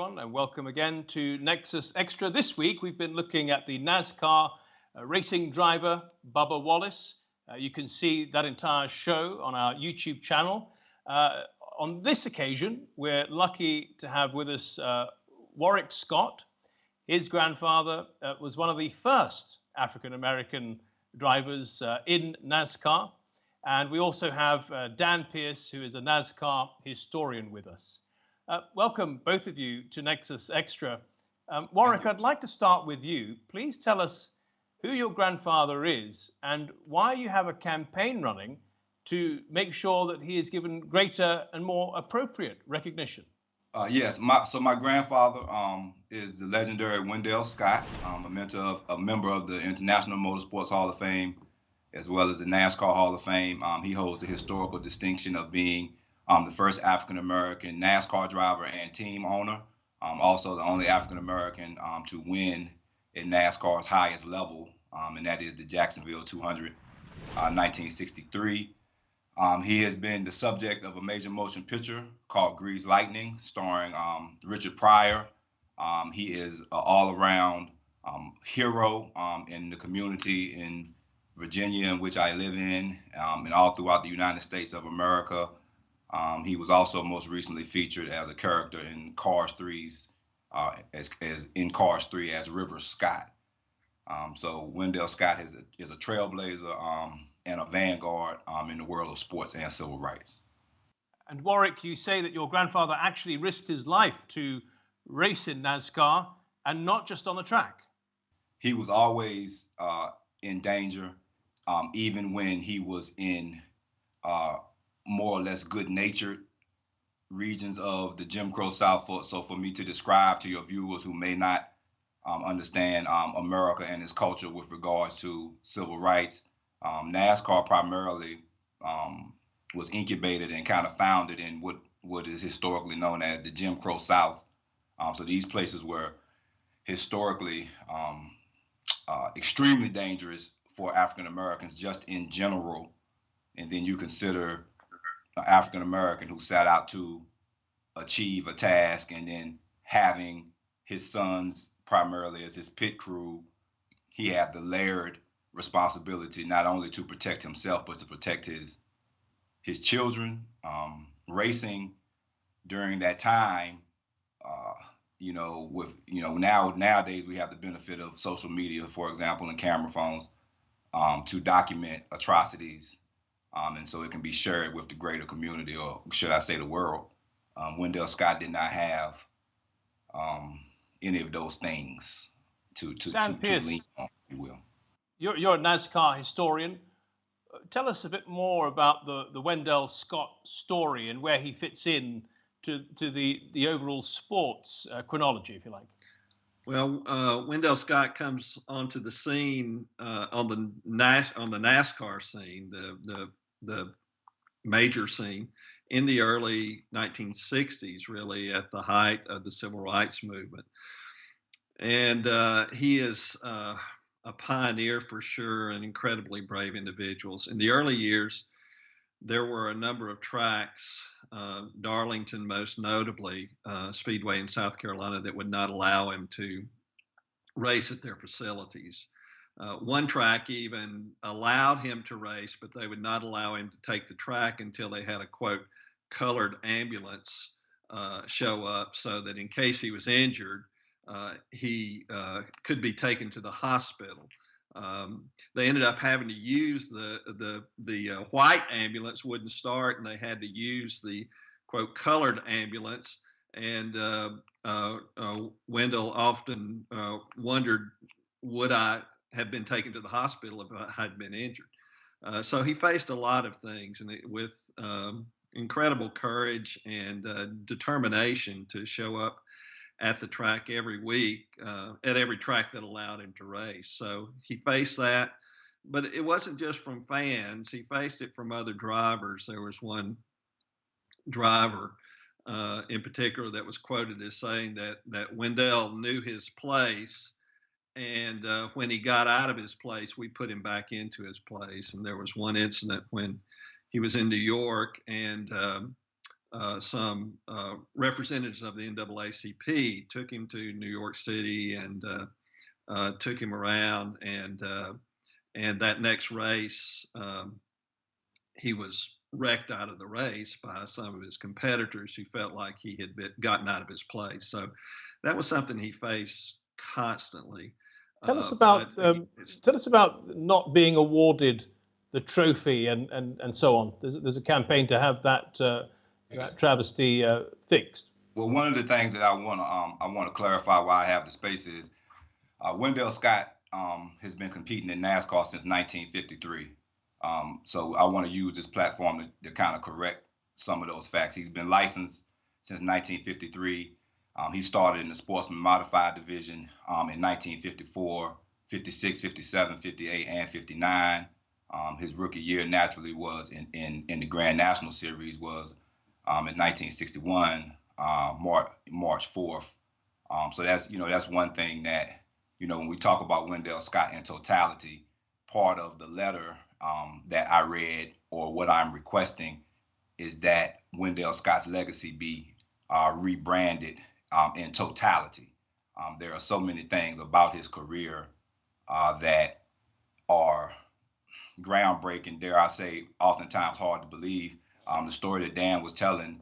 everyone, and welcome again to Nexus Extra. This week, we've been looking at the NASCAR racing driver, Bubba Wallace. You can see that entire show on our YouTube channel. On this occasion, we're lucky to have with us Warrick Scott. His grandfather was one of the first African-American drivers in NASCAR. And we also have Dan Pierce, who is a NASCAR historian with us. Welcome, both of you, to Nexus Extra. Warrick, I'd like to start with you. Please tell us who your grandfather is and why you have a campaign running to make sure that he is given greater and more appropriate recognition. Yes, my grandfather is the legendary Wendell Scott, a member of the International Motorsports Hall of Fame, as well as the NASCAR Hall of Fame. He holds the historical distinction of being the first African-American NASCAR driver and team owner, also the only African-American to win at NASCAR's highest level, and that is the Jacksonville 200, 1963. He has been the subject of a major motion picture called Grease Lightning, starring Richard Pryor. He is an all-around hero in the community in Virginia, in which I live in, and all throughout the United States of America. He was also most recently featured as a character in Cars 3's Cars 3 as River Scott. So Wendell Scott is a trailblazer and a vanguard in the world of sports and civil rights. And Warrick, you say that your grandfather actually risked his life to race in NASCAR and not just on the track. He was always in danger. Even when he was in more or less good-natured regions of the Jim Crow South. So for me to describe to your viewers who may not understand America and its culture with regards to civil rights, NASCAR primarily was incubated and kind of founded in what is historically known as the Jim Crow South. So these places were historically extremely dangerous for African Americans just in general, and then you consider an African American who set out to achieve a task, and then having his sons primarily as his pit crew, he had the layered responsibility not only to protect himself but to protect his children. Racing during that time, nowadays we have the benefit of social media, for example, and camera phones. To document atrocities, and so it can be shared with the greater community, or should I say the world. Wendell Scott did not have any of those things to lean on, if you will. You're a NASCAR historian. Tell us a bit more about the Wendell Scott story and where he fits in to the overall sports chronology, if you like. Well, Wendell Scott comes onto the scene on the NASCAR scene, the major scene, in the early 1960s, really at the height of the civil rights movement. And he is a pioneer for sure, and incredibly brave individuals. In the early years, there were a number of tracks, Darlington most notably, Speedway in South Carolina, that would not allow him to race at their facilities. One track even allowed him to race, but they would not allow him to take the track until they had a, quote, colored ambulance show up, so that in case he was injured, he could be taken to the hospital. They ended up having to use the white ambulance wouldn't start, and they had to use the, quote, colored ambulance. And Wendell often wondered, would I have been taken to the hospital if I had been injured? So he faced a lot of things, and with incredible courage and determination to show up at the track every week, at every track that allowed him to race. So he faced that, but it wasn't just from fans. He faced it from other drivers. There was one driver in particular that was quoted as saying that Wendell knew his place, and when he got out of his place, we put him back into his place. And there was one incident when he was in New York, and some representatives of the NAACP took him to New York City and took him around, and that next race, he was wrecked out of the race by some of his competitors who felt like he had gotten out of his place. So that was something he faced constantly. Tell us about not being awarded the trophy and so on. There's a campaign to have that travesty fixed. Well, one of the things that I want to clarify why I have the space is Wendell Scott has been competing in NASCAR since 1953. So I want to use this platform to kind of correct some of those facts. He's been licensed since 1953. He started in the sportsman modified division in 1954, 56, 57, 58, and 59. His rookie year naturally was in the Grand National Series was in 1961, March 4th. So that's one thing that, when we talk about Wendell Scott in totality, part of the letter that I read, or what I'm requesting, is that Wendell Scott's legacy be rebranded in totality. There are so many things about his career that are groundbreaking, dare I say, oftentimes hard to believe. The story that Dan was telling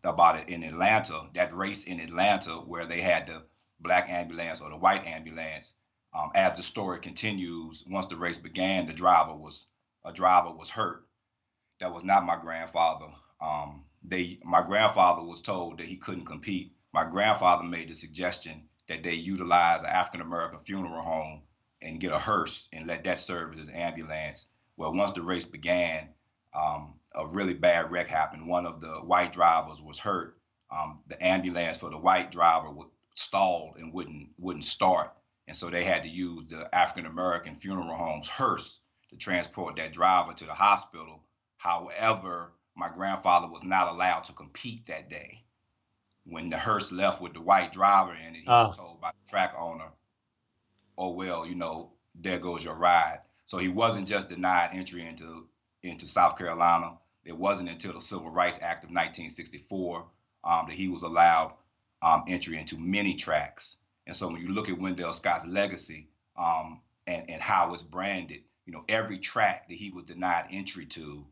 about it in Atlanta, that race in Atlanta where they had the black ambulance or the white ambulance. As the story continues, once the race began, a driver was hurt. That was not my grandfather. My grandfather was told that he couldn't compete. My grandfather made the suggestion that they utilize an African-American funeral home and get a hearse and let that serve as an ambulance. Well, once the race began, a really bad wreck happened. One of the white drivers was hurt. The ambulance for the white driver stalled and wouldn't start. And so they had to use the African-American funeral home's hearse to transport that driver to the hospital. However, my grandfather was not allowed to compete that day. When the hearse left with the white driver in it, he was told by the track owner, oh, well, there goes your ride. So he wasn't just denied entry into South Carolina. It wasn't until the Civil Rights Act of 1964 that he was allowed entry into many tracks. And so when you look at Wendell Scott's legacy and how it's branded, every track that he was denied entry to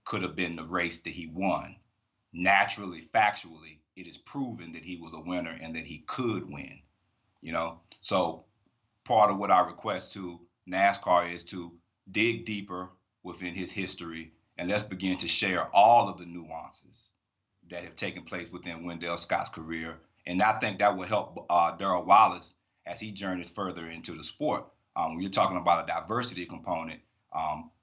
could have been the race that he won. Naturally, factually, it is proven that he was a winner and that he could win. So part of what I request to NASCAR is to dig deeper within his history, and let's begin to share all of the nuances that have taken place within Wendell Scott's career. And I think that will help Darrell Wallace as he journeys further into the sport. When you're talking about a diversity component,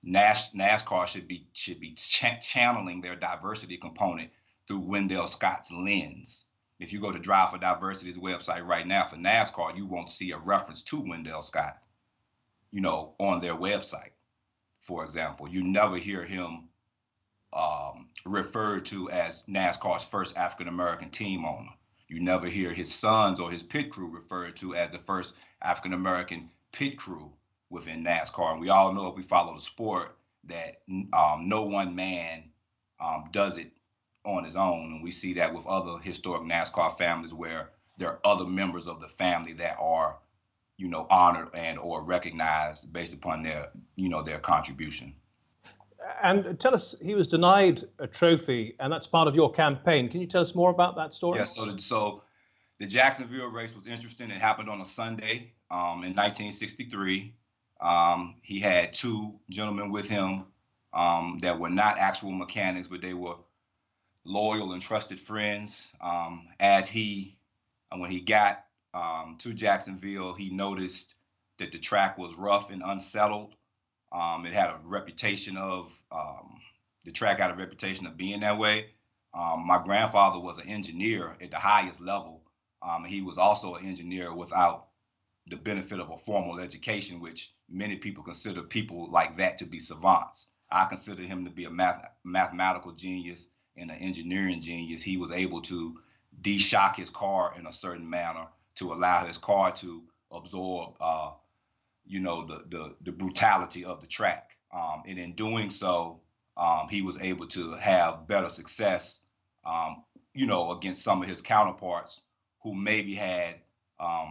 NASCAR should be channeling their diversity component through Wendell Scott's lens. If you go to Drive for Diversity's website right now for NASCAR, you won't see a reference to Wendell Scott, on their website. For example, you never hear him referred to as NASCAR's first African-American team owner. You never hear his sons or his pit crew referred to as the first African-American pit crew within NASCAR. And we all know, if we follow the sport, that no one man does it on his own. And we see that with other historic NASCAR families where there are other members of the family that are, honored and or recognized based upon their contribution. And tell us, he was denied a trophy, and that's part of your campaign. Can you tell us more about that story? Yeah, so the Jacksonville race was interesting. It happened on a Sunday in 1963. He had two gentlemen with him that were not actual mechanics, but they were loyal and trusted friends. When he got to Jacksonville, he noticed that the track was rough and unsettled. It had a reputation the track had a reputation of being that way. My grandfather was an engineer at the highest level. He was also an engineer without the benefit of a formal education, which many people consider people like that to be savants. I consider him to be a mathematical genius and an engineering genius. He was able to de-shock his car in a certain manner to allow his car to absorb the brutality of the track. And in doing so, he was able to have better success against some of his counterparts who maybe had, a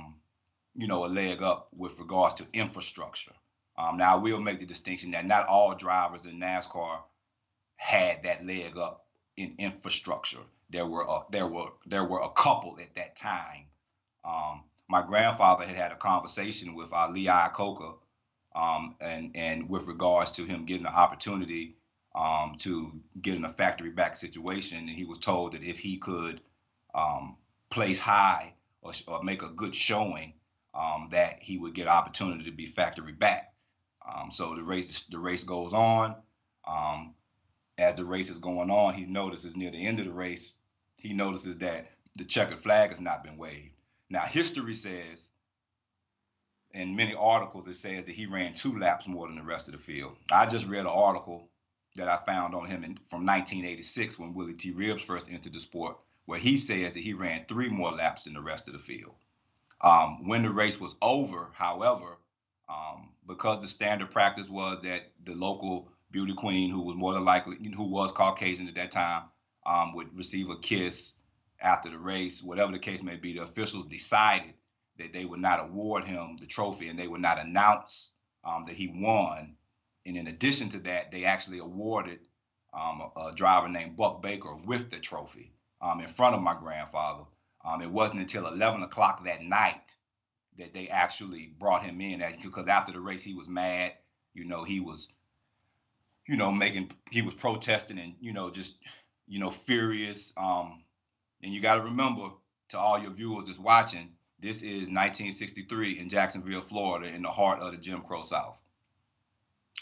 leg up with regards to infrastructure. Now, I will make the distinction that not all drivers in NASCAR had that leg up in infrastructure. There were a couple at that time. My grandfather had a conversation with Lee Iacocca, and with regards to him getting the opportunity to get in a factory back situation, and he was told that if he could place high or make a good showing, that he would get an opportunity to be factory back. So the race goes on. As the race is going on, he notices near the end of the race, he notices that the checkered flag has not been waved. Now, history says, in many articles, it says that he ran 2 laps more than the rest of the field. I just read an article that I found on him from 1986 when Willie T. Ribbs first entered the sport, where he says that he ran 3 more laps than the rest of the field. When the race was over, however, because the standard practice was that the local beauty queen, who was Caucasian at that time, would receive a kiss after the race. Whatever the case may be, the officials decided that they would not award him the trophy and they would not announce that he won. And in addition to that, they actually awarded a driver named Buck Baker with the trophy in front of my grandfather. It wasn't until 11 o'clock that night that they actually brought him in, because after the race he was mad. He was, he was protesting and, just, furious. And you got to remember, to all your viewers that's watching, this is 1963 in Jacksonville, Florida, in the heart of the Jim Crow South.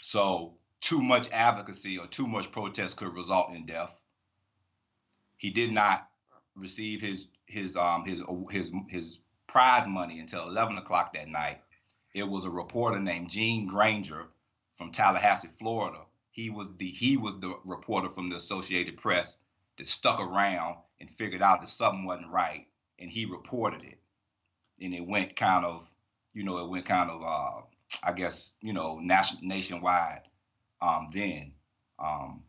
So too much advocacy or too much protest could result in death. He did not receive his prize money until 11 o'clock that night. It was a reporter named Gene Granger from Tallahassee, Florida. He was the reporter from the Associated Press that stuck around and figured out that something wasn't right, and he reported it. And it went kind of, I guess, nationwide then.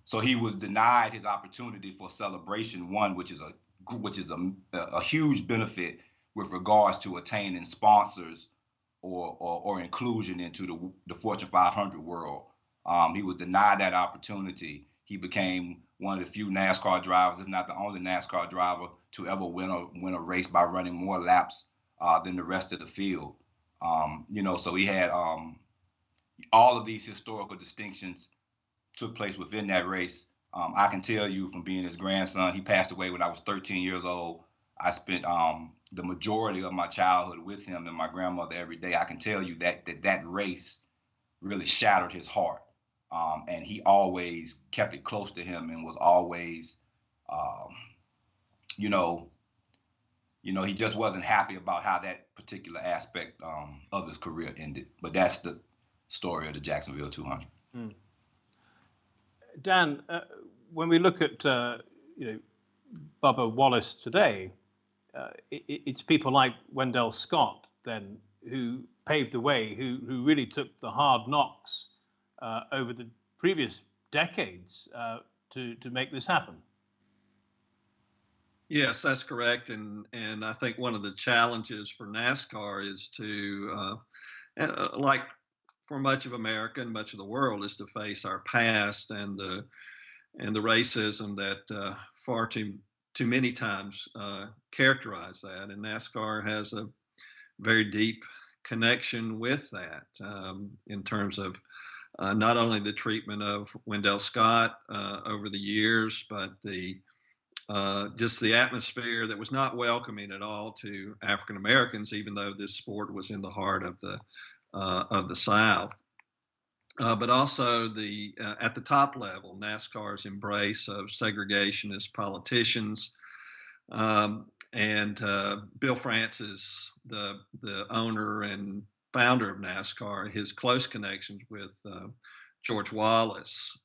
So he was denied his opportunity for celebration one, which is a huge benefit with regards to attaining sponsors or inclusion into the Fortune 500 world. He was denied that opportunity. He became one of the few NASCAR drivers, if not the only NASCAR driver, to ever win a race by running more laps than the rest of the field. So he had all of these historical distinctions took place within that race. I can tell you from being his grandson, he passed away when I was 13 years old. I spent the majority of my childhood with him and my grandmother every day. I can tell you that race really shattered his heart. And he always kept it close to him and was always, he just wasn't happy about how that particular aspect of his career ended. But that's the story of the Jacksonville 200. Mm. Dan, when we look at Bubba Wallace today, it's people like Wendell Scott then who paved the way, who really took the hard knocks over the previous decades to make this happen. Yes, that's correct, and I think one of the challenges for NASCAR is to, like for much of America and much of the world, is to face our past and the racism that far too many times characterize that. And NASCAR has a very deep connection with that in terms of not only the treatment of Wendell Scott over the years, but just the atmosphere that was not welcoming at all to African Americans, even though this sport was in the heart of the South. But also at the top level, NASCAR's embrace of segregationist politicians, and Bill Francis, the owner and founder of NASCAR, his close connections with George Wallace.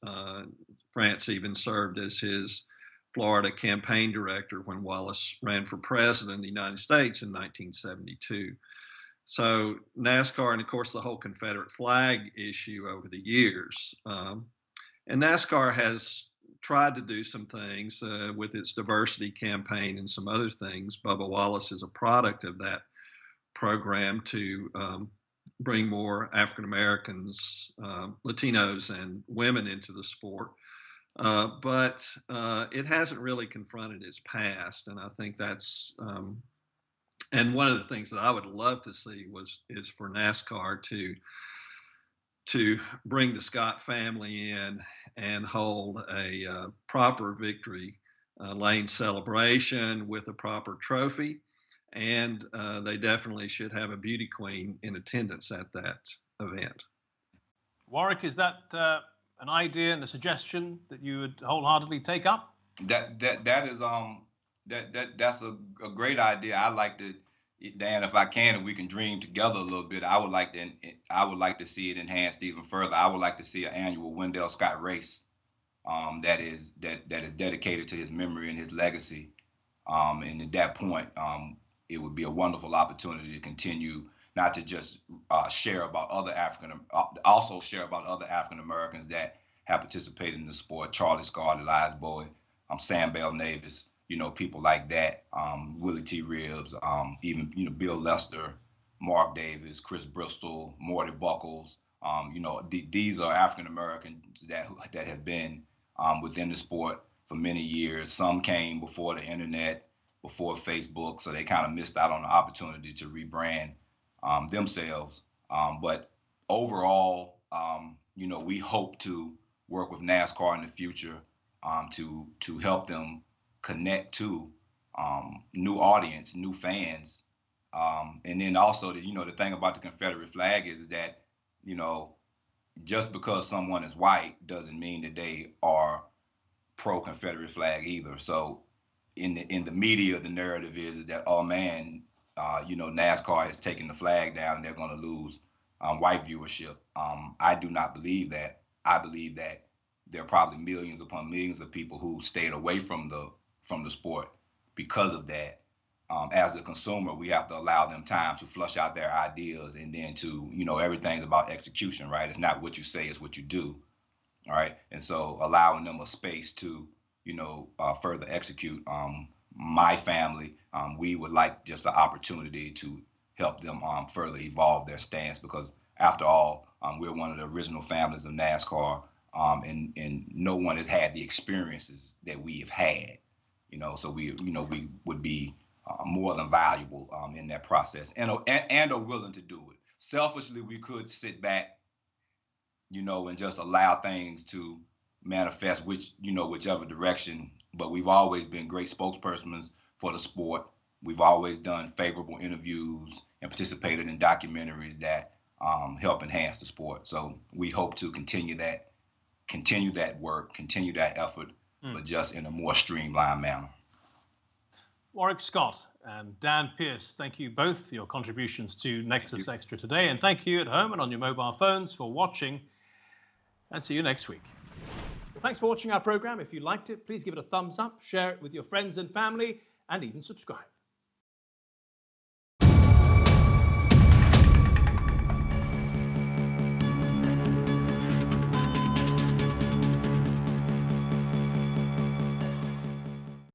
France even served as his Florida campaign director when Wallace ran for president of the United States in 1972. So NASCAR, and of course the whole Confederate flag issue over the years. And NASCAR has tried to do some things with its diversity campaign and some other things. Bubba Wallace is a product of that program to bring more African Americans, Latinos, and women into the sport. But it hasn't really confronted its past, and I think that's. And one of the things that I would love to see is for NASCAR to bring the Scott family in and hold a proper victory lane celebration with a proper trophy. And they definitely should have a beauty queen in attendance at that event. Warrick, is that an idea and a suggestion that you would wholeheartedly take up? That's a great idea. I like to, Dan, if I can, if we can dream together a little bit, I would like to see it enhanced even further. I would like to see an annual Wendell Scott race that is dedicated to his memory and his legacy. And at that point, it would be a wonderful opportunity to continue not to just share about other also share about other African Americans that have participated in the sport. Charlie Scott, Elias Bowie, Sam Bell Navis, people like that, Willie T. Ribbs, even, Bill Lester, Mark Davis, Chris Bristol, Morty Buckles. These are African Americans that have been within the sport for many years. Some came before the internet, before Facebook, so they kind of missed out on the opportunity to rebrand themselves. But overall, we hope to work with NASCAR in the future to help them connect to new audience, new fans. And then also, the thing about the Confederate flag is that, just because someone is white doesn't mean that they are pro-Confederate flag either. So in the media, the narrative is that, oh man, NASCAR has taken the flag down and they're going to lose white viewership. I do not believe that. I believe that there are probably millions upon millions of people who stayed away from the sport because of that. As a consumer, we have to allow them time to flush out their ideas, and then to, everything's about execution, right? It's not what you say, it's what you do, all right? And so allowing them a space to, further execute. My family, we would like just an opportunity to help them further evolve their stance, because after all, we're one of the original families of NASCAR, and no one has had the experiences that we have had, so we would be more than valuable in that process, and are willing to do it. Selfishly, we could sit back, and just allow things to manifest whichever direction. But we've always been great spokespersons for the sport. We've always done favorable interviews and participated in documentaries that help enhance the sport. So we hope to continue that work, continue that effort, but just in a more streamlined manner. Warrick Scott and Dan Pierce, thank you both for your contributions to Nexus Extra today. And thank you at home and on your mobile phones for watching. And see you next week. Well, thanks for watching our program. If you liked it, please give it a thumbs up, share it with your friends and family, and even subscribe.